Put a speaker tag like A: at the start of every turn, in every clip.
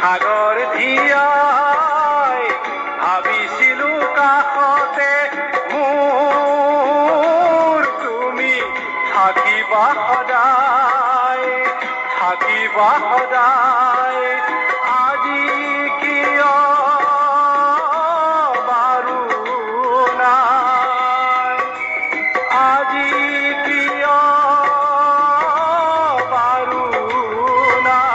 A: সাগৰ ধিয়াই ভাবিছিলো কাষতে মোৰ তুমি থাকিবা সদায়, থাকিবা সদায়। আজি কিয় বাৰু নাই, আজি কিয় বাৰু নাই।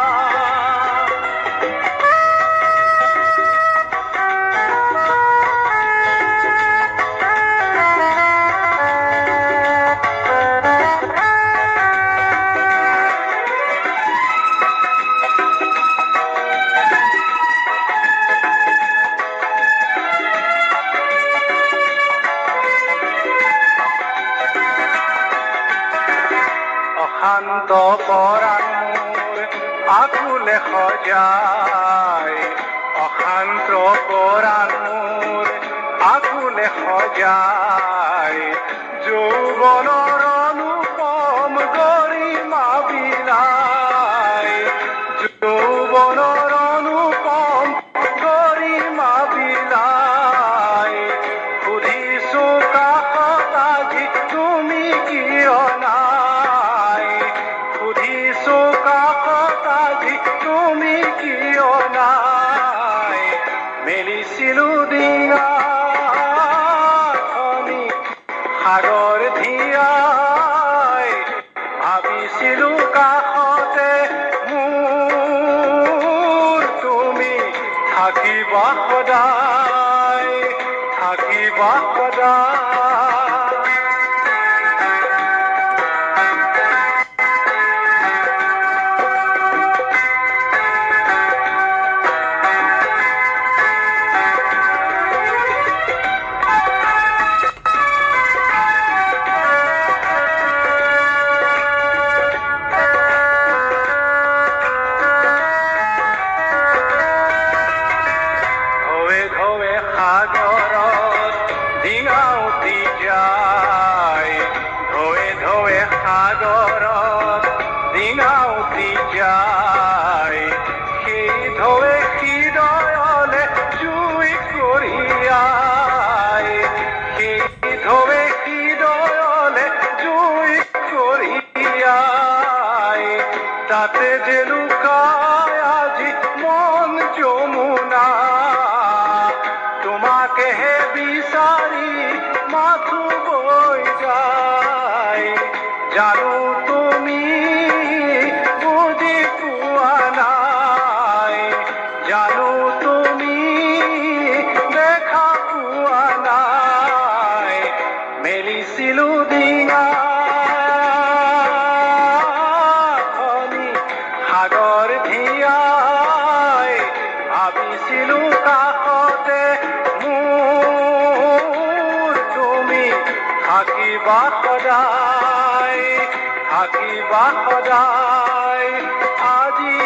A: অশান্ত পৰাণ মোৰ আকুলে সজায়, অশান্ত পৰাণ মোৰ আকুলে সজায়। যৌৱনৰ অনুপম গৰিমা বিলাই, যৌৱনৰ অনুপম গৰিমা বিলাই। সুধিছো কাষত আজি তুমি কিয় নাই, সুধিছো কাষত আজি তুমি কিয় নাই। মেলিছিলো ডিঙাখনি সাগৰ ধিয়াই ভাবিছিলো কাষতে মোৰ তুমি থাকিবা সদায়, থাকিবা সদায়। ঢৌৱে ঢৌৱে সাগৰত ডিঙা উটি যায়, ঢৌৱে ঢৌৱে সাগৰত ডিঙা উটি যায়। সেই ঢৌৱে হৃদয়লে জুই কঢ়িয়ায়, সেই ঢৌৱে হৃদয়লে জুই কঢ়িয়ায়। তাতে যে লুকায় আজি মন যমুনা, তোমাকেহে বিচাৰি মাথো বৈ যায়। জানো তুমি বুজি পোৱা নাই, জানো তুমি দেখা পোৱা নাই। মেলিছিলো ডিঙাখনি সাগৰ ধিয়াই ভাবিছিলো কাষতে মোৰ তুমি থাকিবা সদায়, থাকিবা সদায়। আজি